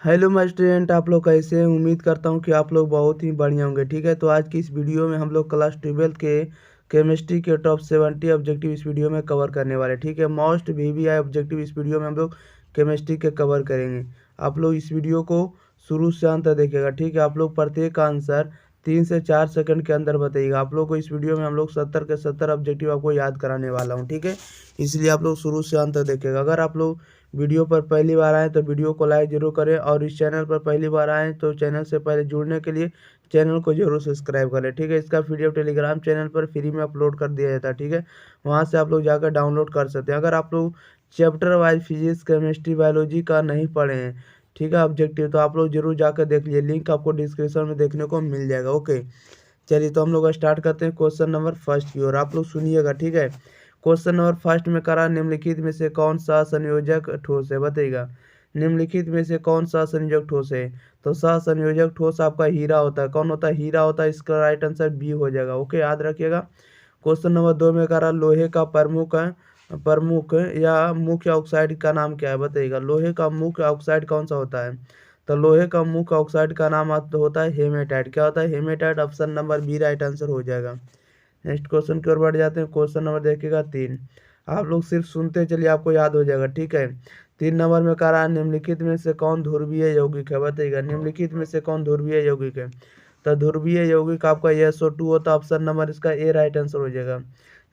Hello my student, आप लोग कैसे हैं। उम्मीद करता हूं कि आप लोग बहुत ही बढ़िया होंगे। ठीक है, तो आज की इस वीडियो में हम लोग क्लास 12 के केमिस्ट्री के टॉप 70 ऑब्जेक्टिव इस वीडियो में कवर करने वाले। ठीक है, मोस्ट वीवीआई ऑब्जेक्टिव इस वीडियो में हम लोग केमिस्ट्री के कवर करेंगे। आप लोग इस वीडियो को शुरू से अंत तक देखिएगा। ठीक है, आप लोग प्रत्येक का आंसर 3 से 4 सेकंड के अंदर बताइएगा। आप लोग को इस वीडियो में हम लोग 70 के 70 ऑब्जेक्टिव आपको याद कराने वाला हूँ। ठीक है, इसलिए आप लोग शुरू से अंत तक देखिएगा। अगर आप लोग वीडियो पर पहली बार आएँ तो वीडियो को लाइक जरूर करें, और इस चैनल पर पहली बार आएँ तो चैनल से पहले जुड़ने के लिए चैनल को जरूर सब्सक्राइब करें। ठीक है, इसका पीडीएफ टेलीग्राम चैनल पर फ्री में अपलोड कर दिया जाता है। ठीक है, वहाँ से आप लोग जाकर डाउनलोड कर सकते हैं। अगर आप लोग chapter wise physics, chemistry, biology का नहीं पढ़े हैं, ठीक है, ऑब्जेक्टिव, तो आप लोग जरूर जाकर देख लीजिए। लिंक आपको डिस्क्रिप्शन में देखने को मिल जाएगा। ओके, चलिए तो हम लोग स्टार्ट करते हैं क्वेश्चन नंबर फर्स्ट की ओर। आप लोग सुनिएगा। ठीक है, क्वेश्चन नंबर फर्स्ट में करा, निम्नलिखित में से कौन सा संयोजक ठोस है, बताइएगा। निम्नलिखित में से कौन सा संयोजक ठोस है, तो सहसंयोजक ठोस आपका हीरा होता है। कौन होता है? हीरा होता है। इसका राइट आंसर बी हो जाएगा। ओके, याद रखिएगा। क्वेश्चन नंबर 2 में करा, लोहे का प्रमुख या मुख्य ऑक्साइड का नाम क्या है, बताइएगा। लोहे का मुख्य ऑक्साइड कौन सा होता है, तो लोहे का मुख्य ऑक्साइड का नाम होता है हेमेटाइट। क्या होता है? Hematite. Option number B right answer हो जाएगा। नेक्स्ट क्वेश्चन की ओर बढ़ जाते हैं। क्वेश्चन नंबर देखिएगा 3। आप लोग सिर्फ सुनते चलिए, आपको याद हो जाएगा। ठीक है, 3 नंबर में कह रहा है, निम्नलिखित में से कौन ध्रुवीय यौगिक है, बताइएगा। निम्नलिखित में से कौन ध्रुवीय यौगिक है, तो ध्रुवीय यौगिक आपका SO2 होता है। ऑप्शन नंबर इसका ए राइट आंसर हो जाएगा।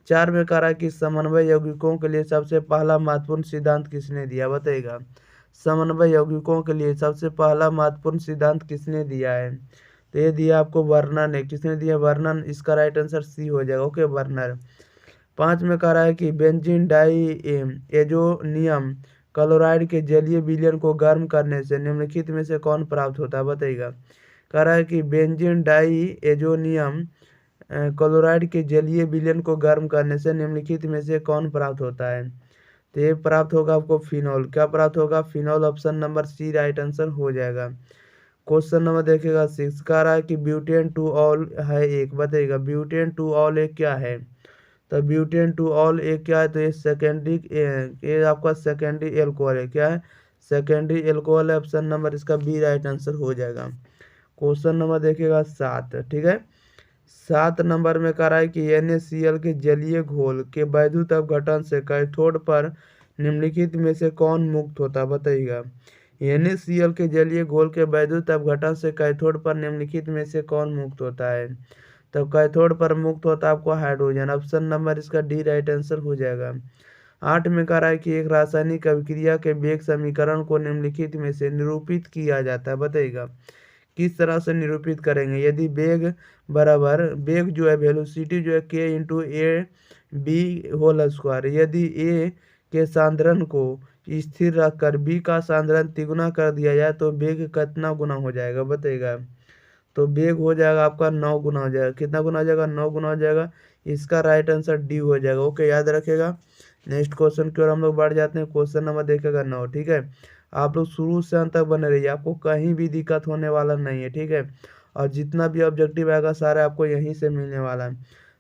4 में कह रहा है कि समन्वय यौगिकों के लिए सबसे पहला महत्वपूर्ण सिद्धांत किसने दिया, बताइएगा। समन्वय यौगिकों के लिए सबसे पहला महत्वपूर्ण सिद्धांत किसने दिया है, तो ये दिया आपको वर्नर ने। किसने दिया? वर्नर। इसका राइट आंसर सी हो जाएगा। Okay, Werner. 5 में कह रहा है कि बेंजीन डाई एजोनियम क्लोराइड के जलीय विलयन को गर्म करने से निम्नलिखित में से कौन प्राप्त होता है, बताइएगा। कह रहा है कि बेंजीन डाई एजोनियम क्लोराइड के जलीय विलयन को गर्म करने से निम्नलिखित में से कौन प्राप्त होता है, तो ये प्राप्त होगा आपको फिनॉल। क्या प्राप्त होगा? Phenol. Option number C right answer हो जाएगा। क्वेश्चन नंबर देखिएगा 6। कह रहा है कि ब्यूटेन टू ऑल है एक, बताइएगा। ब्यूटेन टू ऑल एक क्या है, तो ब्यूटेन टू ऑल एक क्या है, तो ये सेकेंडरी, ये आपका सेकेंडरी एल्कोहल है। क्या है? सेकेंडरी एल्कोहल है। ऑप्शन नंबर इसका बी राइट आंसर हो जाएगा। क्वेश्चन नंबर देखिएगा 7। ठीक है, 7 नंबर में कह रहा है कि NaCl के जलीय घोल के वैद्युत अपघटन से कैथोड पर निम्नलिखित में से कौन मुक्त होता है, बताइएगा। NaCl के जलीय घोल के वैद्युत अपघटन से कैथोड पर निम्नलिखित में से कौन मुक्त होता है, तब कैथोड पर मुक्त होता है आपको हाइड्रोजन। ऑप्शन नंबर इसका डी राइट आंसर हो जाएगा। 8 में कह रहा है कि एक रासायनिक अभिक्रिया के वेग समीकरण को निम्नलिखित में से निरूपित किया जाता है, बताइएगा। किस तरह से निरूपित करेंगे? यदि वेग बराबर, वेग जो है वेलोसिटी जो है k × a/b² यदि a के सांद्रण को स्थिर रखकर b का सांद्रण तिगुना कर दिया जाए तो वेग कितना गुना हो जाएगा, बताइएगा। तो वेग हो जाएगा आपका 9 गुना हो जाएगा। कितना गुना हो जाएगा? 9 गुना हो जाएगा। इसका राइट आंसर डी हो जाएगा। ओके, याद रखेगा। नेक्स्ट क्वेश्चन की ओर हम लोग बढ़ जाते हैं। क्वेश्चन नंबर देखेगा 9। ठीक है, आप लोग शुरू से अंत तक बने रहिए, आपको कहीं भी दिक्कत होने वाला नहीं है। ठीक है, और जितना भी ऑब्जेक्टिव आएगा सारा आपको यहीं से मिलने वाला है।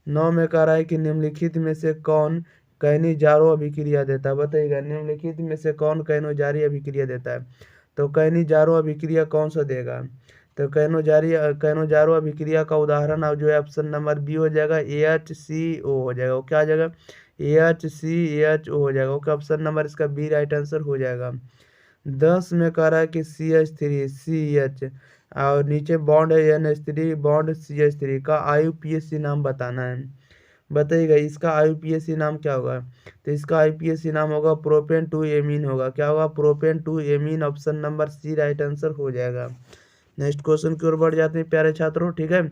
9 में कह रहा है कि निम्नलिखित में से कौन कैनिजारो अभिक्रिया देता है, बताइएगा। निम्नलिखित में से कौन कैनोजारी अभिक्रिया देता है, तो कैनिजारो अभिक्रिया कौन सा देगा, तो कैनोजारो अभिक्रिया का उदाहरण अब जो है ऑप्शन नंबर बी हो जाएगा। AHCO हो जाएगा। वो क्या आ जाएगा? AHCHO हो जाएगा। ओके, ऑप्शन नंबर इसका बी राइट आंसर हो जाएगा। 10 में कह रहा है कि CH3CH और नीचे बॉन्ड है NH3 बॉन्ड CH3 का IUPAC नाम बताना है, बताइएगा। इसका IUPAC नाम क्या होगा, तो इसका IUPAC नाम होगा प्रोपेन टू एमीन होगा। क्या होगा? Propane two amine. Option number C right answer हो जाएगा। नेक्स्ट क्वेश्चन की ओर बढ़ जाते हैं प्यारे छात्रों। ठीक है,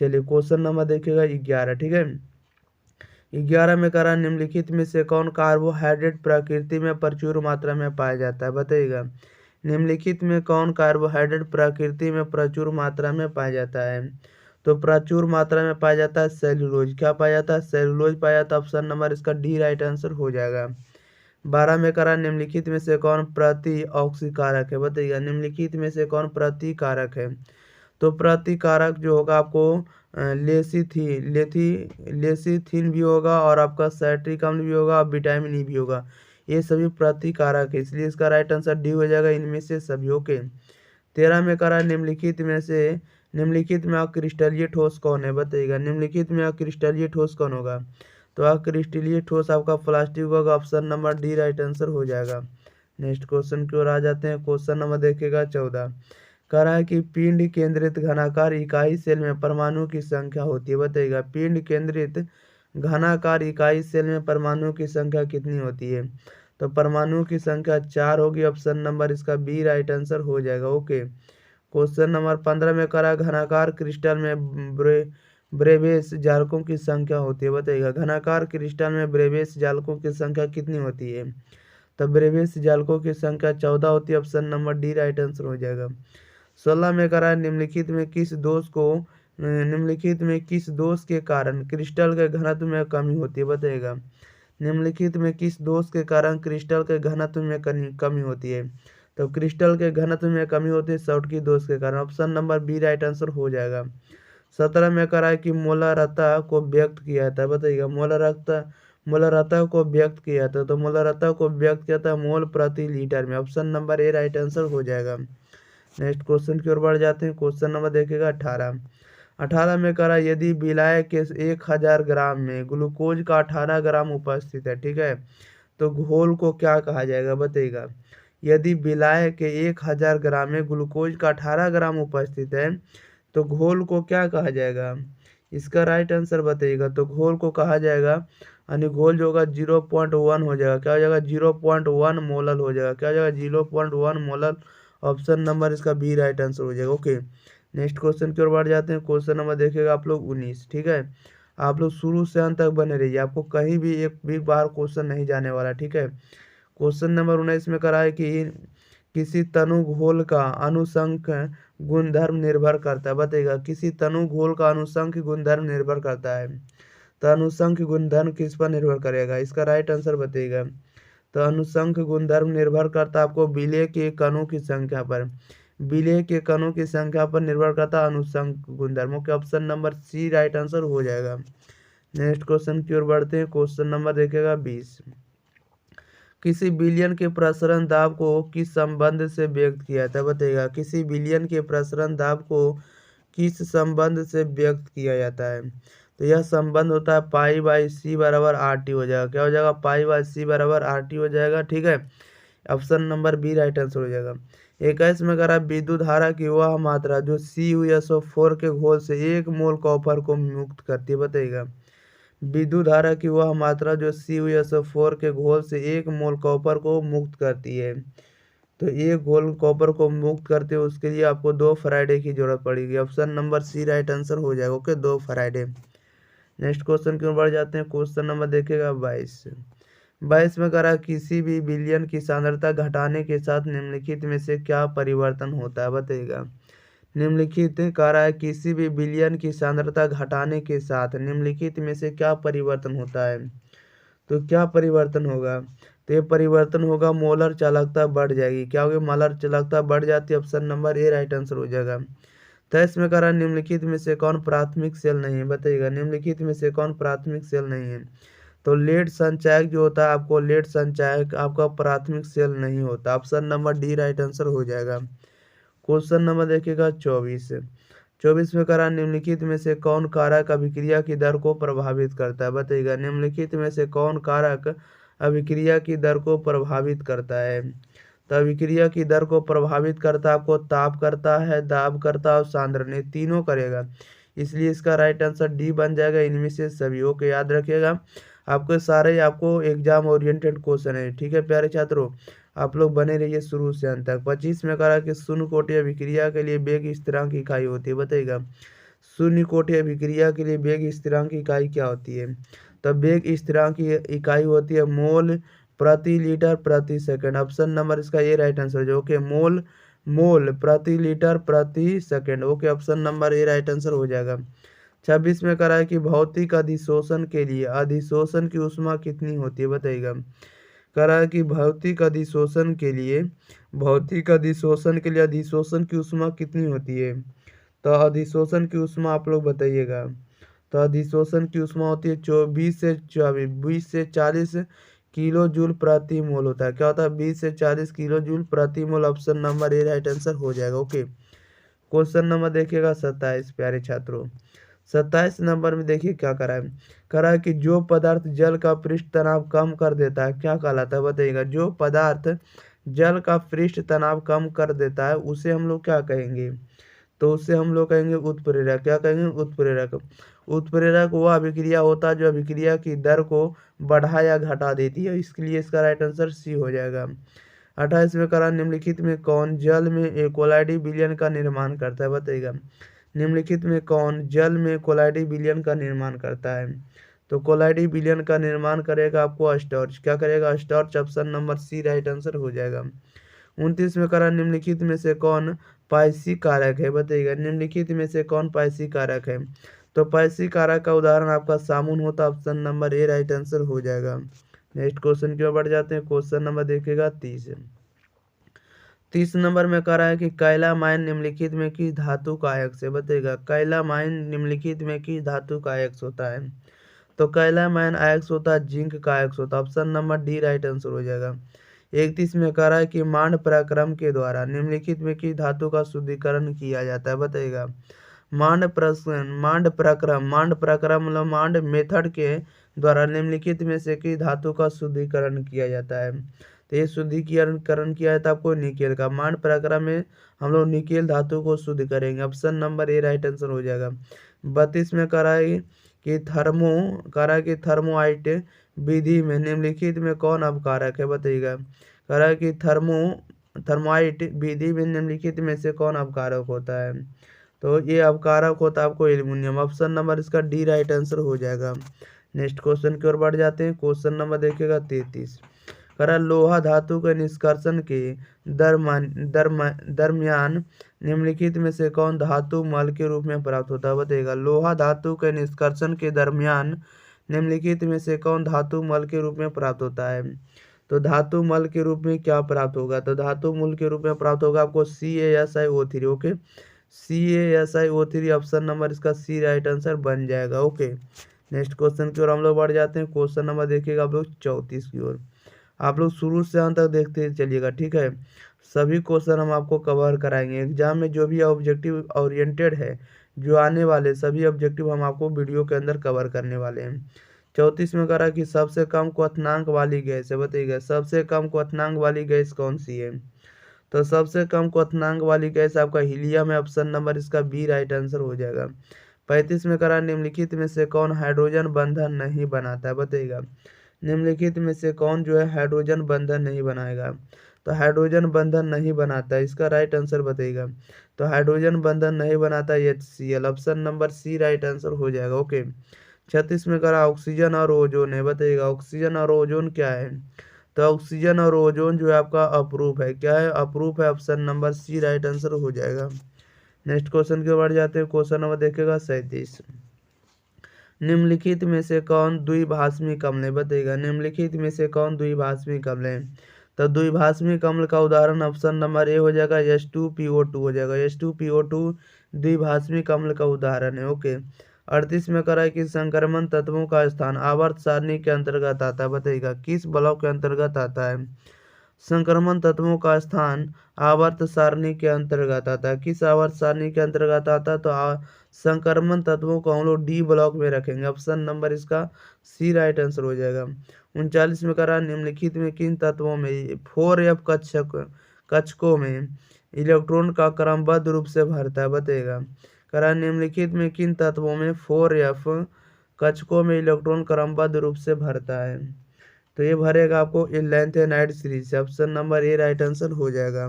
चलिए क्वेश्चन नंबर देखिएगा 11। ठीक है, 11 में कह रहा है निम्नलिखित में से कौन कार्बोहाइड्रेट प्रकृति में प्रचुर मात्रा में पाया जाता है, बताइएगा। निम्नलिखित में कौन कार्बोहाइड्रेट प्रकृति में प्रचुर मात्रा में पाया जाता है, तो प्रचुर मात्रा में पाया जाता है सेल्यूलोज। क्या पाया जाता है? सेल्यूलोज पाया जाता है। ऑप्शन नंबर इसका डी राइट आंसर हो जाएगा। 12 में करा, निम्नलिखित में से कौन प्रति ऑक्सीकारक है, बताइएगा। निम्नलिखित में से कौन प्रतिकारक है, तो प्रतिकारक जो होगा आपको लेसिथिन भी होगा, और आपका साइट्रिक अम्ल भी होगा, और विटामिन ई भी होगा। ये सभी प्रतिकारक है, इसलिए इसका राइट आंसर डी हो जाएगा, इनमें से सभी। ओके, 13 में करा निम्नलिखित में अक्रिस्टलीय ठोस कौन है, बताइएगा। निम्नलिखित में अक्रिस्टलीय ठोस कौन होगा, तो अक्रिस्टलीय ठोस आपका प्लास्टिक होगा। Option number D right answer हो जाएगा। नेक्स्ट क्वेश्चन की ओर आ जाते हैं। क्वेश्चन नंबर देखिएगा 14। कह रहा है कि पिंड केंद्रित घनाकार इकाई सेल में परमाणु की संख्या होती है, बताइएगा। पिंड केंद्रित घनाकार इकाई सेल में परमाणु की संख्या कितनी होती है, तो परमाणु की संख्या 4 होगी। ऑप्शन नंबर इसका बी राइट आंसर हो जाएगा। ओके। क्वेश्चन नंबर 15 में करा घनाकार क्रिस्टल में ब्रेवेस जालकों की संख्या होती है, बताइएगा। घनाकार क्रिस्टल में ब्रेवेस जालकों की संख्या कितनी होती है, तो ब्रेवेस जालकों की संख्या 14 होती है। Option number D right answer हो जाएगा। 16 में करा निम्नलिखित में किस दोष के कारण क्रिस्टल के घनत्व में कमी होती है, बताइएगा। निम्नलिखित में किस दोष के कारण क्रिस्टल के घनत्व में कमी होती है, तो क्रिस्टल के घनत्व में कमी होती है शॉटकी दोष के कारण। Option number B right answer हो जाएगा। 17 में करा है कि मोलारता को व्यक्त किया जाता है, बताइएगा। मोलारता को व्यक्त किया जाता है, तो मोलारता को व्यक्त किया जाता है मोल प्रति लीटर में। Option number A right answer हो जाएगा। नेक्स्ट क्वेश्चन की ओर बढ़ जाते हैं। क्वेश्चन नंबर देखिएगा 18 में करा यदि विलायक के 1000 ग्राम में ग्लूकोज का 18 ग्राम उपस्थित है, ठीक है, तो घोल को क्या कहा जाएगा, बताइएगा। यदि विलायक के 1000 ग्राम में ग्लूकोज का 18 ग्राम उपस्थित है, तो घोल को क्या कहा जाएगा, इसका राइट आंसर बताइएगा। तो घोल को कहा जाएगा, यानी घोल जो होगा 0.1 हो जाएगा। क्या हो जाएगा, 0.1 मोलल हो जाएगा। क्या हो जाएगा, 0.1 मोलल। ऑप्शन नंबर इसका बी राइट आंसर हो जाएगा। ओके। नेक्स्ट क्वेश्चन की ओर बढ़ जाते हैं। क्वेश्चन नंबर देखिएगा आप लोग 19, ठीक है। आप लोग शुरू से अंत तक बने रहिए, आपको कहीं भी एक भी बार क्वेश्चन नहीं जाने वाला, ठीक है। क्वेश्चन नंबर 19 में करा है कि किसी तनु घोल का अनुसंक गुणधर्म निर्भर करता है, बताइएगा। किसी तनु घोल का अनुसंक गुणधर्म निर्भर करता है, तो अनुसंक गुणधर्म किस पर निर्भर करेगा, इसका राइट आंसर बताइएगा। तो अनुसंक गुणधर्म निर्भर करता है आपको विलेय के कणों की संख्या पर। विलेय के कणों की संख्या पर निर्भर करता है अनुसंक गुणधर्मों के। Option number C right answer हो जाएगा। नेक्स्ट क्वेश्चन की ओर बढ़ते हैं। क्वेश्चन नंबर देखिएगा 20। किसी विलयन के प्रसरण दाब को किस संबंध से व्यक्त किया जाता है, बताइएगा। किसी विलयन के प्रसरण दाब को किस संबंध से व्यक्त किया जाता है, तो यह संबंध होता है पाई/सी बराबर RT हो जाएगा। क्या हो जाएगा, पाई/सी बराबर RT हो जाएगा, ठीक है। Option number B right answer हो जाएगा। 21 में अगर आप विद्युत धारा की वह मात्रा जो CuSO4 के घोल से 1 मोल कॉपर को मुक्त करती है, बताइएगा। विद्युत धारा की वह मात्रा जो CuSO4 के घोल से 1 मोल कॉपर को मुक्त करती है, तो 1 घोल कॉपर को मुक्त करते हैं उसके लिए आपको 2 फराइडे की जरूरत पड़ेगी। Option number C right answer हो जाएगा। ओके, 2 फराइडे। नेक्स्ट क्वेश्चन की ओर बढ़ जाते हैं। क्वेश्चन नंबर देखिएगा 22 में करा किसी भी विलयन की सांद्रता घटाने के साथ निम्नलिखित में से क्या परिवर्तन होता है, बताइएगा। निम्नलिखित कह रहा है किसी भी विलयन की सांद्रता घटाने के साथ निम्नलिखित में से क्या परिवर्तन होता है, तो क्या परिवर्तन होगा, तो ये परिवर्तन होगा मोलर चालकता बढ़ जाएगी। क्या होगी, मोलर चालकता बढ़ जाती है। Option number A right answer हो जाएगा। 23 में कह रहा है निम्नलिखित में से कौन प्राथमिक सेल नहीं है, बताइएगा। निम्नलिखित में से कौन प्राथमिक सेल नहीं है, तो लेड संचायक जो होता है आपको लेड संचायक आपका प्राथमिक सेल नहीं होता। Option number D right answer हो जाएगा। क्वेश्चन नंबर देखिएगा 24 में करा निम्नलिखित में से कौन कारक अभिक्रिया की दर को प्रभावित करता है, बताइएगा। निम्नलिखित में से कौन कारक अभिक्रिया की दर को प्रभावित करता है, तो अभिक्रिया की दर को प्रभावित करता आपको ताप करता है, दाब करता है और सांद्रण, ये तीनों करेगा। इसलिए इसका राइट आंसर डी बन जाएगा, इनमें से सभी। ओके, याद रखिएगा आपके सारे आपको एग्जाम ओरिएंटेड क्वेश्चन है, ठीक है प्यारे छात्रों। आप लोग बने रहिए शुरू से अंत तक। 25 में कहा कि शून्य कोटि अभिक्रिया के लिए वेग स्थिरांक इकाई होती है, बताइएगा। शून्य कोटि अभिक्रिया के लिए वेग स्थिरांक इकाई क्या होती है, तब वेग स्थिरांक की इकाई होती है मोल प्रति लीटर प्रति सेकंड। ऑप्शन नंबर इसका ये राइट आंसर जो ओके, मोल प्रति लीटर प्रति second. Okay, option number A right answer हो जाएगा। 26 में करा है कि भौतिक अधिशोषण के लिए अधिशोषण की ऊष्मा कितनी होती है, बताइएगा। करा है कि भौतिक अधिशोषण के लिए अधिशोषण की ऊष्मा कितनी होती है, तो अधिशोषण की ऊष्मा आप लोग बताइएगा। तो अधिशोषण की ऊष्मा होती है 20 से 40 किलो जूल प्रति मोल होता है। क्या होता है? 20 से 40 किलो जूल प्रति mole. Option number A right answer हो जाएगा। ओके, क्वेश्चन नंबर देखिएगा 27 प्यारे छात्रों। 27 नंबर में देखिए क्या करा है। करा है कि जो पदार्थ जल का पृष्ठ तनाव कम कर देता है क्या कहलाता है? बताइएगा। जो पदार्थ जल का पृष्ठ तनाव कम कर देता है उसे हम लोग क्या कहेंगे? तो उससे हम लोग कहेंगे उत्प्रेरक। क्या कहेंगे? उत्प्रेरक। उत्प्रेरक वह अभिक्रिया होता है जो अभिक्रिया की दर को बढ़ा या घटा देती है। इसके लिए इसका राइट आंसर सी हो जाएगा। 28वें करा निम्नलिखित में कौन जल में कोलाइडी विलयन का निर्माण करता है? बताइएगा। निम्नलिखित में कौन जल में कोलाइडी विलयन का निर्माण करता है? तो कोलाइडी विलयन का निर्माण करेगा आपको स्टार्च। क्या करेगा? Starch. Option number C right answer हो जाएगा। 29 में करा निम्नलिखित में से कौन पाइसी कारक है? बताइएगा। निम्नलिखित में से कौन पाइसी कारक है? तो पाइसी कारक का उदाहरण आपका साबुन होता। Option number A right answer हो जाएगा। नेक्स्ट क्वेश्चन की ओर बढ़ जाते हैं। क्वेश्चन नंबर देखिएगा 30 नंबर में कह रहा है कि कैलामाइन निम्नलिखित में किस धातु का अयस्क है? बताइएगा। कैलामाइन निम्नलिखित में किस धातु का अयस्क होता है? तो कैलामाइन अयस्क होता है जिंक का अयस्क होता है। Option number D right answer हो जाएगा। 31 में कह रहा है कि मांड पराक्रम के द्वारा निम्नलिखित में किस धातु का शुद्धिकरण किया जाता है? बताइएगा। मांड पराक्रम मतलब मांड मेथड के द्वारा निम्नलिखित में से किस धातु का शुद्धिकरण किया जाता है? तो ये शुद्धिकरण किया जाता है आपको निकेल का। मांड पराक्रम में हम लोग निकेल धातु को शुद्ध करेंगे। Option number A right answer हो जाएगा। 32 में कह रहा है कि थर्मोआइट विधि में निम्नलिखित में कौन अपकारक है? बताइएगा। कह रहा है कि थर्मोआइट विधि में निम्नलिखित में से कौन अपकारक होता है? तो ये अपकारक होता है आपको एल्युमिनियम। ऑप्शन नंबर इसका डी राइट आंसर हो जाएगा। नेक्स्ट क्वेश्चन की ओर बढ़ जाते हैं। क्वेश्चन नंबर देखिएगा 33। करा लोहा धातु के निष्कर्षण के दरमियान निम्नलिखित में से कौन धातु मल के रूप में प्राप्त होता है? बताइएगा। लोहा धातु के निष्कर्षण के दरमियान निम्नलिखित में से कौन धातु मल के रूप में प्राप्त होता है? तो धातु मल के रूप में क्या प्राप्त होगा? तो धातु मूल के रूप में प्राप्त होगा आपको CaSiO3। Okay, CaSiO3 option number इसका सी राइट आंसर बन जाएगा। ओके, नेक्स्ट क्वेश्चन की ओर हम लोग बढ़ जाते हैं। क्वेश्चन नंबर देखिएगा आप लोग 34 की ओर। आप लोग शुरू से अंत तक देखते चलिएगा, ठीक है। सभी क्वेश्चन हम आपको कवर कराएंगे। एग्जाम में जो भी ऑब्जेक्टिव ओरिएंटेड है, जो आने वाले सभी ऑब्जेक्टिव हम आपको वीडियो के अंदर कवर करने वाले हैं। 34 में करा कि सबसे कम क्वथनांक वाली गैस है। बताइएगा। सबसे कम क्वथनांक वाली गैस कौन सी है? तो सबसे कम क्वथनांक वाली गैस आपका हीलियम है। ऑप्शन नंबर इसका बी राइट आंसर हो जाएगा। 35 में करा निम्नलिखित में से कौन हाइड्रोजन बंधन नहीं बनाता है? बताइएगा। निम्नलिखित में से कौन जो है हाइड्रोजन बंधन नहीं बनाएगा? तो हाइड्रोजन बंधन नहीं बनाता है, इसका राइट आंसर बताइएगा। तो हाइड्रोजन बंधन नहीं बनाता HCl। Option number C right answer हो जाएगा। ओके, 36 में करा ऑक्सीजन और ओजोन है। बताइएगा। ऑक्सीजन और ओजोन क्या है? तो ऑक्सीजन और ओजोन जो है आपका अपरूप है। क्या है? अपरूप है। Option number C right answer हो जाएगा। नेक्स्ट क्वेश्चन की ओर बढ़ जाते हैं। क्वेश्चन नंबर देखिएगा 37। निम्नलिखित में से कौन द्विभाषमी अम्ल है? बताइएगा। निम्नलिखित में से कौन द्विभाषमी अम्ल है? तो द्विभाषमी अम्ल का उदाहरण ऑप्शन नंबर ए हो जाएगा। H2PO2 हो जाएगा। H2PO2 द्विभाषमी अम्ल का उदाहरण है। ओके, 38 में करा है कि संक्रमण तत्वों का स्थान आवर्त सारणी के अंतर्गत आता है। बताइएगा। किस ब्लॉक के अंतर्गत आता है? संक्रमण तत्वों का स्थान आवर्त सारणी के अंतर्गत आता है। किस आवर्त सारणी के अंतर्गत आता है? तो संक्रमण तत्वों को हम लोग डी ब्लॉक में रखेंगे। ऑप्शन नंबर इसका सी राइट आंसर हो जाएगा। 39 में करा निम्नलिखित में किन तत्वों में 4f कक्षकों में इलेक्ट्रॉन का क्रमबद्ध रूप से भरता है? बताइएगा। करा निम्नलिखित में किन तत्वों में 4f कक्षकों में इलेक्ट्रॉन क्रमबद्ध रूप से भरता है? तो ये भरेगा आपको लैंथेनाइड सीरीज से। Option number A right answer हो जाएगा।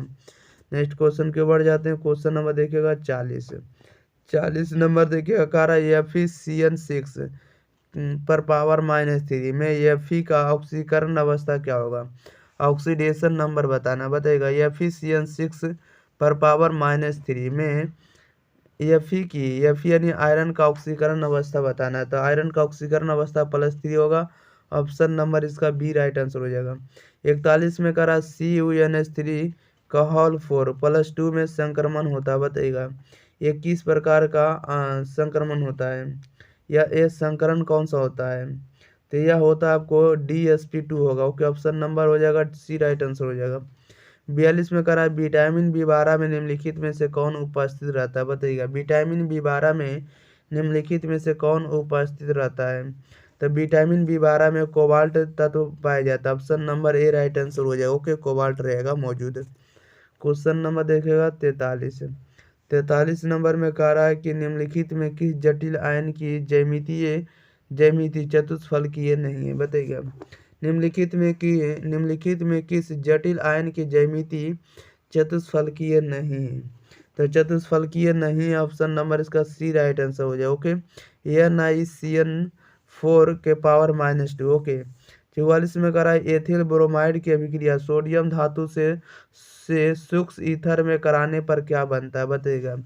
नेक्स्ट क्वेश्चन के बढ़ जाते हैं। क्वेश्चन नंबर देखिएगा 40 नंबर देखिएगा। कारा FeCN6 पर पावर -3 में Fe का ऑक्सीकरण अवस्था क्या होगा? ऑक्सीडेशन नंबर बताना। बताइएगा। FeCN6 पर पावर -3 में Fe यानी आयरन का ऑक्सीकरण अवस्था बताना है। तो आयरन का ऑक्सीकरण अवस्था +3 होगा। ऑप्शन नंबर इसका बी राइट आंसर हो जाएगा। 41 में करा CuNH3 का होल 4 +2 में संक्रमण होता है। बताइएगा। ये किस प्रकार का संक्रमण होता है, या ये संकरण कौन सा होता है? तो यह होता आपको DsP2 होगा। ओके, ऑप्शन नंबर हो जाएगा सी, राइट आंसर हो जाएगा। 42 में करा विटामिन B12 में निम्नलिखित में से कौन उपस्थित रहता है, बताइएगा। विटामिन B12 में निम्नलिखित में से कौन उपस्थित रहता है? तो विटामिन B12 में कोबाल्ट तत्व पाया जाता है। Option number A right answer हो जाएगा। ओके, कोबाल्ट रहेगा मौजूद। क्वेश्चन नंबर देखिएगा 43 नंबर में कह रहा है कि निम्नलिखित में किस जटिल आयन की ज्यामिति चतुष्फलकीय नहीं है, बताइएगा। निम्नलिखित में किस जटिल आयन की ज्यामिति चतुष्फलकीय नहीं है? तो चतुष्फलकीय नहीं, ऑप्शन नंबर इसका सी राइट आंसर हो जाए। ओके, NiCN4 के पावर -2। ओके, 44 में करा है एथिल ब्रोमाइड की अभिक्रिया सोडियम धातु से सूक्ष्म ईथर में कराने पर क्या बनता है, बताइएगा।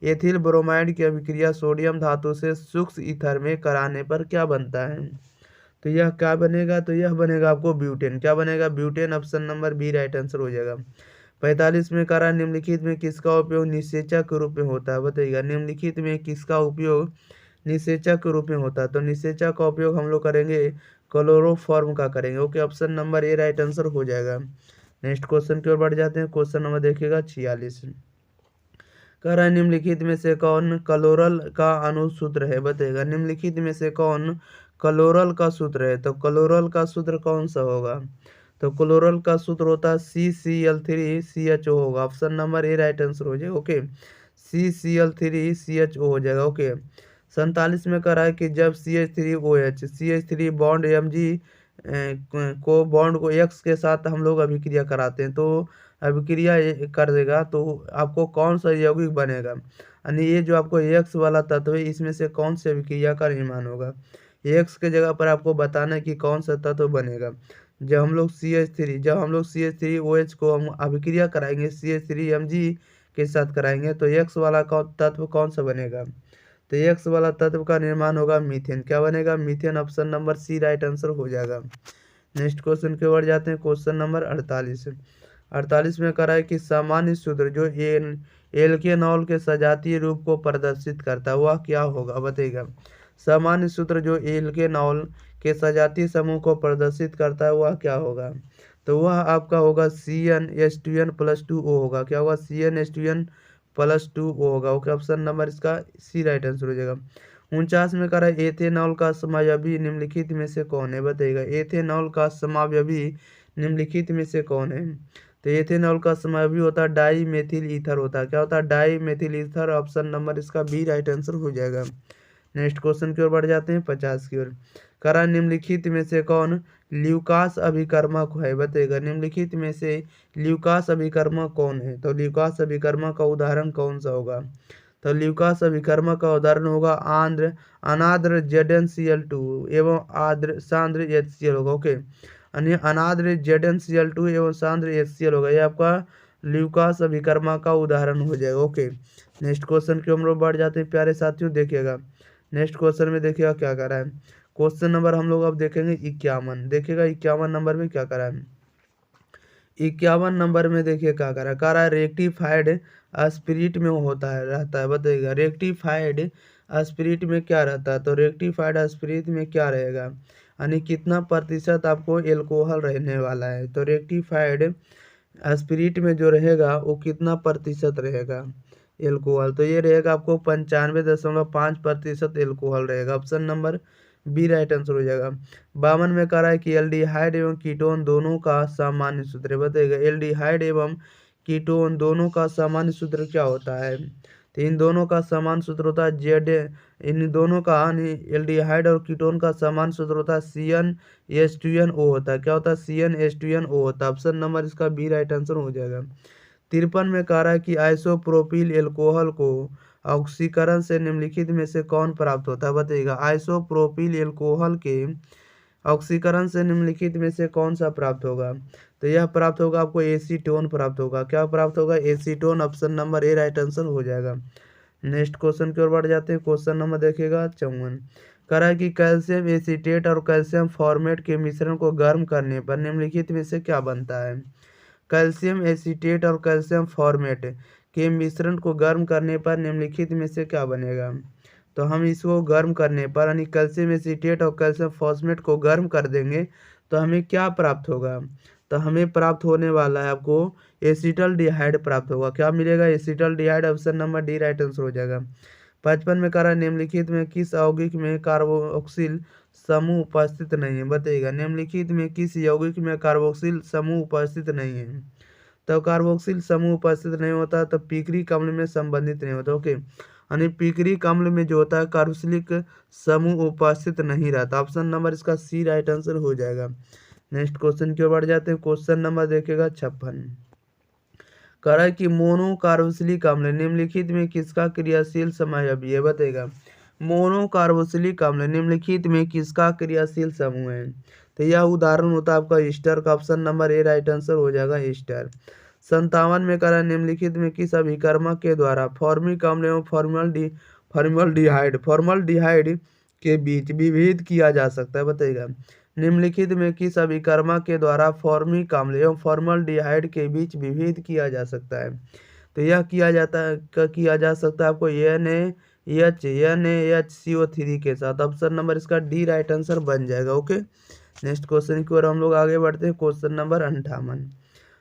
एथिल ब्रोमाइड की अभिक्रिया सोडियम धातु से सूक्ष्म ईथर में कराने पर क्या बनता है? तो यह क्या बनेगा? तो यह बनेगा आपको ब्यूटेन। क्या बनेगा? Butane. Option number B right answer हो जाएगा। 45 में करा निम्नलिखित में किसका उपयोग निषेचक के रूप में होता है, बताइएगा। निम्नलिखित में किसका उपयोग निषेचक के रूप में होता है? तो निषेचक का उपयोग हम लोग करेंगे क्लोरोफॉर्म का करेंगे। Okay, option number A right answer हो जाएगा। नेक्स्ट क्वेश्चन की ओर बढ़ जाते हैं। क्वेश्चन नंबर देखिएगा 46। कह रहा है निम्नलिखित में से कौन क्लोरल का अनुसूत्र है, बताइएगा। निम्नलिखित में से कौन क्लोरल का सूत्र है? तो क्लोरल का सूत्र कौन सा होगा? तो क्लोरल का सूत्र होता है CCl3CHO होगा। Option number A right answer हो जाएगा। ओके, CCl3CHO हो जाएगा। ओके, 47 में कह रहा है कि जब CH3 बॉन्ड Mg बॉन्ड को X के साथ हम लोग अभिक्रिया कराते हैं, तो अभिक्रिया कर देगा तो आपको कौन सा यौगिक बनेगा? यानी ये जो आपको X वाला तत्व है इसमें से कौन सी अभिक्रिया का निर्माण होगा? X के जगह पर आपको बताना है कि कौन सा तत्व बनेगा। जब हम लोग CH3OH को हम अभिक्रिया कराएंगे CH3Mg के साथ कराएंगे तो X वाला तत्व कौन सा बनेगा? तो X वाला तत्व का निर्माण होगा मीथेन। क्या बनेगा? Methane. Option number C right answer हो जाएगा। नेक्स्ट क्वेश्चन की ओर जाते हैं। क्वेश्चन नंबर 48 में कह रहा है कि सामान्य सूत्र जो एल्केनॉल के सजातीय रूप को प्रदर्शित करता है वह क्या होगा, बताइएगा। सामान्य सूत्र जो एल्केनॉल के सजातीय समूह को प्रदर्शित करता है वह क्या होगा? तो वह आपका होगा CnH2n+2O होगा। क्या होगा? CnH2n+2O होगा। ओके, ऑप्शन नंबर इसका सी राइट आंसर हो जाएगा। 49 में कह रहा है एथेनॉल का समावयवी निम्नलिखित में से कौन है, बताइएगा। एथेनॉल का समावयवी निम्नलिखित में से कौन है? तो एथेनॉल का समावयवी होता है डाई मेथिल ईथर होता है। क्या होता है? Di methyl ether. Option number इसका बी राइट आंसर हो जाएगा। नेक्स्ट क्वेश्चन की ओर बढ़ जाते हैं 50 की ओर। कह रहा है निम्नलिखित में से कौन ल्यूकास अभिकर्मक है, बताइएगा। निम्नलिखित में से ल्यूकास अभिकर्मक कौन है? तो ल्यूकास अभिकर्मक का उदाहरण कौन सा होगा? तो ल्यूकास अभिकर्मक का उदाहरण होगा अनाद्र ZnCl2 एवं सांद्र HCl होगा। ओके, अनाद्र ZnCl2 एवं सांद्र HCl होगा। ये आपका ल्यूकास अभिकर्मक का उदाहरण हो जाएगा। ओके, नेक्स्ट क्वेश्चन की हम लोग बढ़ जाते हैं प्यारे साथियों, देखिएगा। नेक्स्ट क्वेश्चन में देखिएगा क्या कर रहा है। क्वेश्चन नंबर हम लोग अब देखेंगे 51। देखिएगा 51 नंबर में क्या कर रहा है। 51 नंबर में देखिए क्या कर रहा है रेक्टिफाइड स्पिरिट में होता है रहता है, बताइएगा। रेक्टिफाइड स्पिरिट में क्या रहता है? तो रेक्टिफाइड स्पिरिट में क्या रहेगा, यानी कितना प्रतिशत आपको एल्कोहल रहने वाला है? तो रेक्टिफाइड स्पिरिट में जो रहेगा वो कितना प्रतिशत रहेगा एल्कोहल? तो ये रहेगा आपको 95.5% एल्कोहल रहेगा। Option number B right answer हो जाएगा। 52 में कह रहा है कि एल्डिहाइड एवं कीटोन दोनों का सामान्य सूत्र बताइएगा। एल्डिहाइड एवं कीटोन दोनों का सामान्य सूत्र क्या होता है? तो इन दोनों का समान सूत्र होता है इन दोनों का एल्डिहाइड और कीटोन का समान सूत्र होता है CnH2nO होता है। क्या होता है? CnH2nO होता है। ऑप्शन नंबर इसका बी राइट आंसर हो जाएगा। 53 में कह रहा है कि आइसोप्रोपिल एल्कोहल को ऑक्सीकरण से निम्नलिखित में से कौन प्राप्त होता है, बताइएगा। आइसोप्रोपिल एल्कोहल के ऑक्सीकरण से निम्नलिखित में से कौन सा प्राप्त होगा? तो यह प्राप्त होगा आपको एसीटोन प्राप्त होगा। क्या प्राप्त होगा? Acetone. Option number A right answer हो जाएगा। नेक्स्ट क्वेश्चन की ओर बढ़ जाते हैं। क्वेश्चन नंबर देखिएगा 54। कह रहा है कि कैल्शियम एसीटेट और कैल्शियम फॉर्मेट के मिश्रण को गर्म करने पर निम्नलिखित में से क्या बनता है? कैल्शियम एसीटेट और कैल्शियम फॉर्मेट के मिश्रण को गर्म करने पर निम्नलिखित में से क्या बनेगा? तो हम इसको गर्म करने पर यानी कैल्शियम एसीटेट और कैल्शियम फॉस्फेट को गर्म कर देंगे तो हमें क्या प्राप्त होगा? तो हमें प्राप्त होने वाला है आपको एसीटल्डिहाइड प्राप्त होगा। क्या मिलेगा? Acetaldehyde. Option number D right answer हो जाएगा। 55 में कह रहा है निम्नलिखित में किस यौगिक में कार्बोक्सिल समूह उपस्थित नहीं है? बताइएगा निम्नलिखित में किस यौगिक में कार्बोक्सिल समूह उपस्थित नहीं है? तो कार्बोक्सिल समूह उपस्थित नहीं होता तो पिकरिक अम्ल में संबंधित नहीं होता। ओके, यानी पिकरिक अम्ल में जो होता है कार्बोक्सिलिक समूह उपस्थित नहीं रहता। ऑप्शन नंबर इसका सी राइट आंसर हो जाएगा। नेक्स्ट क्वेश्चन की ओर बढ़ जाते हैं। क्वेश्चन नंबर देखिएगा 56। कह रहा है कि मोनो कार्बोक्सिलिक अम्ल निम्नलिखित में किसका क्रियाशील समूह है? बताएगा मोनो कार्बोक्सिलिक अम्ल निम्नलिखित में किसका क्रियाशील समूह है? तो यह उदाहरण होता है आपका ईस्टर का। Option number A right answer हो जाएगा ईस्टर। 57 में कह रहा है निम्नलिखित में किस अभिकर्मक के द्वारा फॉर्मिक अम्ल एवं फॉर्मल्डिहाइड के बीच विभेद किया जा सकता है? बताइएगा निम्नलिखित में किस अभिकर्मक के द्वारा फॉर्मिक अम्ल एवं फॉर्मल्डिहाइड के बीच विभेद किया जा सकता है? तो यह किया जा सकता है आपको NaHCO3 के साथ। ऑप्शन नंबर इसका डी राइट आंसर बन जाएगा। ओके, नेक्स्ट क्वेश्चन की ओर हम लोग आगे बढ़ते हैं। क्वेश्चन नंबर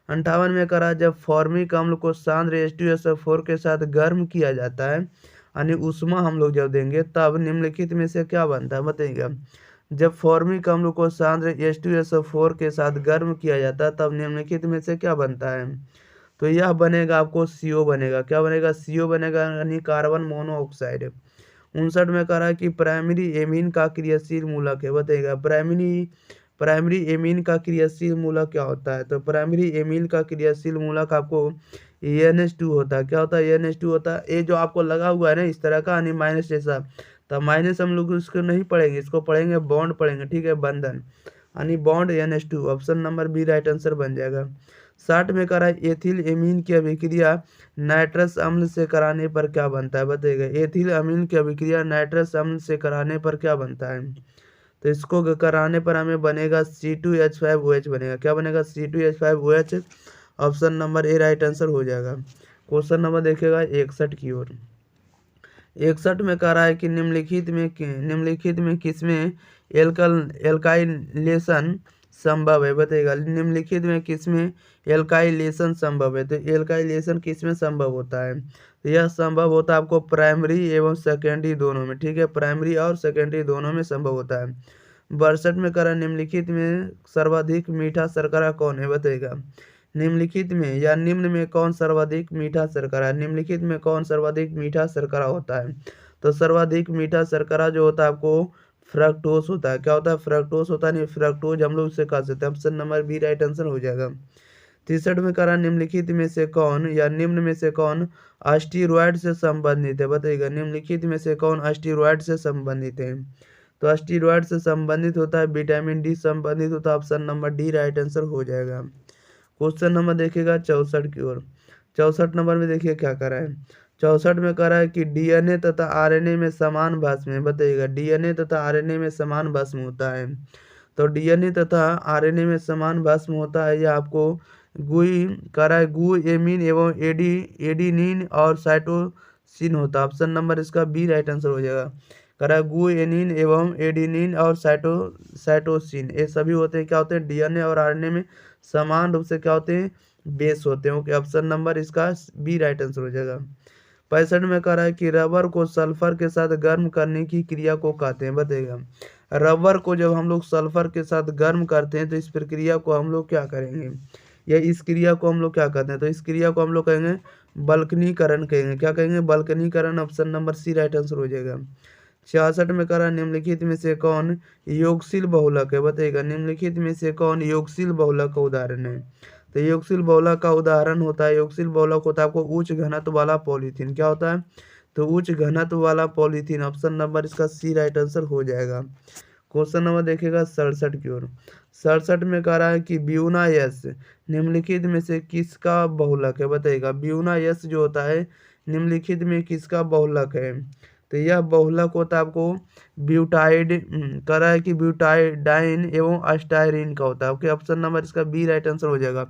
58 में करा जब फॉर्मिक अम्ल को सांद्र H2SO4 के साथ गर्म किया जाता है यानी उष्मा हम लोग जब देंगे तब निम्नलिखित में से क्या बनता है? बताइएगा जब फॉर्मिक अम्ल को सांद्र H2SO4 के साथ गर्म किया जाता है तब निम्नलिखित में से क्या बनता है? तो यह बनेगा आपको CO बनेगा। क्या बनेगा? CO बनेगा यानी कार्बन मोनोऑक्साइड। 59 में कह रहा है कि प्राइमरी एमीन का क्रियाशील मूलक है। बताइएगा प्राइमरी एमीन का क्रियाशील मूलक क्या होता है? तो प्राइमरी एमीन का क्रियाशील मूलक आपको NH2 होता है। क्या होता है? NH2 होता है। ये जो आपको लगा हुआ है ना इस तरह का यानी माइनस जैसा, तो माइनस हम लोग इसको नहीं पढ़ेंगे, इसको पढ़ेंगे बॉन्ड पढ़ेंगे। ठीक है, बंधन यानी bond NH2। Option number B right answer बन जाएगा। 60 में कह रहा है एथिल एमीन की अभिक्रिया नाइट्रस अम्ल से कराने पर क्या बनता है? बताइएगा एथिल अमीन की अभिक्रिया नाइट्रस अम्ल से कराने पर क्या बनता है? तो इसको कराने पर हमें बनेगा C2H5OH बनेगा। क्या बनेगा? C2H5OH। Option number A right answer हो जाएगा। क्वेश्चन नंबर देखिएगा 61 की ओर। 61 में कह रहा है कि निम्नलिखित में किसमें एल्काइलेशन संभव है? बताइएगा निम्नलिखित में किसमें एल्काइलेशन संभव है? तो एल्काइलेशन किसमें संभव होता है? तो यह संभव होता है आपको प्राइमरी एवं सेकेंडरी दोनों में। ठीक है, प्राइमरी और सेकेंडरी दोनों में संभव होता है। 62 में कह रहा है निम्नलिखित में सर्वाधिक मीठा शर्करा कौन है? बताइएगा निम्नलिखित में या निम्न में कौन सर्वाधिक मीठा शर्करा है? निम्नलिखित में कौन सर्वाधिक मीठा शर्करा होता है? तो सर्वाधिक मीठा शर्करा जो होता है आपको फ्रक्टोस होता है। क्या होता है? फ्रक्टोस होता है। नहीं, फ्रक्टोज हम लोग उसे कह सकते हैं। Option number B right answer हो जाएगा। 63 में करा निम्नलिखित में से कौन या निम्न में से कौन अस्टीरॉयड से संबंधित है? बताइएगा निम्नलिखित में से कौन अस्टीरॉयड से संबंधित है? तो अस्टीरॉयड से संबंधित होता है विटामिन डी संबंधित होता है। Option number D right answer हो जाएगा। क्वेश्चन नंबर देखिएगा 64 की ओर। 64 नंबर में देखिए क्या करा है। 64 में कह रहा है कि DNA तथा RNA में समान भस्म है। बताइएगा DNA तथा RNA में समान भस्म होता है। तो DNA तथा RNA में समान भस्म होता है। यह आपको गुएमीन एवं एडिनिन और साइटोसिन होता है। ऑप्शन नंबर इसका बी राइट आंसर हो जाएगा। कह रहा है गुएनिन एवं एडिनिन और साइटोसिन ये सभी होते हैं क्या होते हैं? DNA और RNA में समान रूप से क्या होते हैं? बेस होते हैं। ओके, ऑप्शन नंबर इसका बी राइट आंसर हो जाएगा। 65 में कह रहा है कि रबर को सल्फर के साथ गर्म करने की क्रिया को कहते हैं। बताइएगा रबर को जब हम लोग सल्फर के साथ गर्म करते हैं तो इस प्रक्रिया को हम लोग क्या करेंगे या इस क्रिया को हम लोग क्या कहते हैं? तो इस क्रिया को हम लोग कहेंगे बल्कनीकरण कहेंगे। क्या कहेंगे? बल्कनीकरण। Option number C right answer हो जाएगा। 66 में कह रहा है निम्नलिखित में से कौन योगशील बहुलक है? बताइएगा निम्नलिखित में से कौन योगशील बहुलक का उदाहरण है? तो योगशील बहुलक का उदाहरण होता है योगशील बहुलक होता है आपको उच्च घनत्व वाला पॉलीथीन। क्या होता है? तो उच्च घनत्व वाला पॉलीथीन। ऑप्शन नंबर इसका सी राइट आंसर हो जाएगा। क्वेश्चन नंबर देखिएगा 67 की ओर। 67 में कह रहा है कि ब्यूना यस निम्नलिखित में से किसका बहुलक है? बताइएगा ब्यूना यस जो होता है निम्नलिखित में किसका बहुलक है? तो यह बहुलक होता है आपको ब्यूटाइड कह रहा है कि ब्यूटाडाइन एवं अस्टायरीन का होता है। ओके, ऑप्शन नंबर इसका बी राइट आंसर हो जाएगा।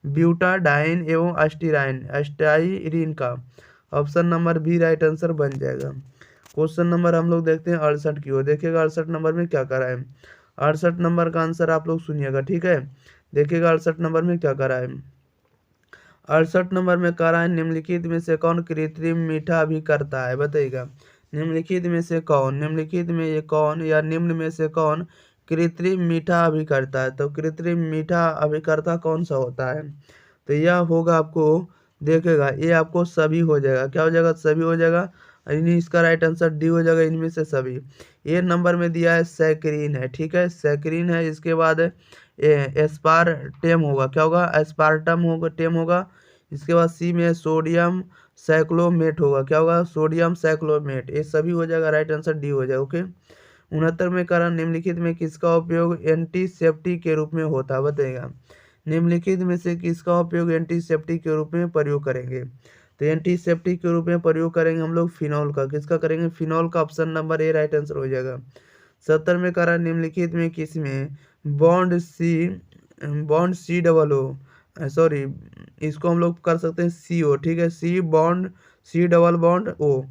ब्यूटाडाइन एवं अस्टायरीन का। Option number B right answer बन जाएगा। क्वेश्चन नंबर हम लोग देखते हैं 68 की ओर। देखिएगा 68 नंबर में क्या करा है। 68 नंबर का आंसर आप लोग सुनिएगा, ठीक है। देखिएगा 68 नंबर में क्या करा है। 68 नंबर में कह रहा है निम्नलिखित में से कौन कृत्रिम मीठा भी करता है, बताइएगा। निम्नलिखित में से कौन, निम्नलिखित में ये कौन या निम्न में से कौन कृत्रिम मीठा अभिकर्ता है। तो कृत्रिम मीठा अभिकर्ता कौन सा होता है, तो यह होगा आपको, देखेगा ये आपको सभी हो जाएगा। क्या हो जाएगा, सभी हो जाएगा। यानी इसका राइट आंसर डी हो जाएगा, इनमें से सभी। ये नंबर में दिया है सैकरीन है, ठीक है, सैकरीन है। इसके बाद एस्पार्टेम होगा, क्या होगा, एस्पार्टम होगा, टेम होगा। इसके बाद सी में सोडियम साइक्लोमेट होगा, क्या होगा, सोडियम साइक्लोमेट। ये सभी हो जाएगा, राइट आंसर डी हो जाएगा, ओके। 69 में कारण निम्नलिखित में किसका उपयोग एंटीसेप्टिक के रूप में होता है, बताइएगा। निम्नलिखित में से किसका उपयोग एंटीसेप्टिक के रूप में प्रयोग करेंगे। तो एंटीसेप्टिक के रूप में प्रयोग करेंगे हम लोग फिनॉल का। किसका करेंगे, फिनॉल का। Option number A right answer हो जाएगा। 70 में कारण निम्नलिखित में किसमें bond C double O, sorry इसको हम लोग कर सकते हैं सी ओ, ठीक है, C bond C double bond O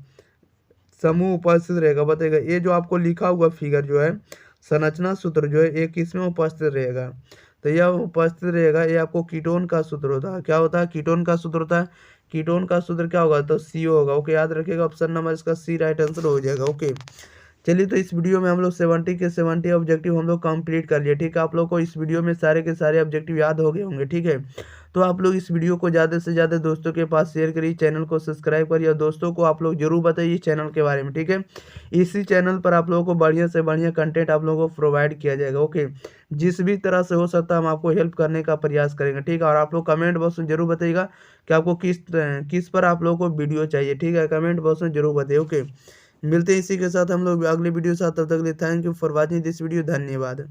समूह उपस्थित रहेगा, बताएगा। ये जो आपको लिखा हुआ फिगर जो है, संरचना सूत्र जो है, ये किसमें उपस्थित रहेगा। तो यह उपस्थित रहेगा, ये आपको कीटोन का सूत्र होता है। क्या होता है, कीटोन का सूत्र होता है। कीटोन का सूत्र क्या होगा, तो CO होगा, ओके। याद रखिएगा, ऑप्शन नंबर इसका सी राइट आंसर हो जाएगा, ओके। चलिए, तो इस वीडियो में हम लोग 70 के 70 ऑब्जेक्टिव हम लोग कंप्लीट कर लिए, ठीक है। आप लोग को इस वीडियो में सारे के सारे ऑब्जेक्टिव याद हो गए होंगे, ठीक है। तो आप लोग इस वीडियो को ज़्यादा से ज़्यादा दोस्तों के पास शेयर करिए, चैनल को सब्सक्राइब करिए और दोस्तों को आप लोग जरूर बताइए चैनल के बारे में, ठीक है। इसी चैनल पर आप लोगों को बढ़िया से बढ़िया कंटेंट आप लोगों को प्रोवाइड किया जाएगा, ओके। जिस भी तरह से हो सकता है हम आपको हेल्प करने का प्रयास करेंगे, ठीक है। और आप लोग कमेंट बॉक्स में जरूर बताइएगा कि आपको किस पर आप लोगों को वीडियो चाहिए, ठीक है। कमेंट बॉक्स में जरूर बताइए, ओके। मिलते हैं इसी के साथ हम लोग अगले वीडियो के साथ, तब तक के लिए thank you for watching this video, धन्यवाद।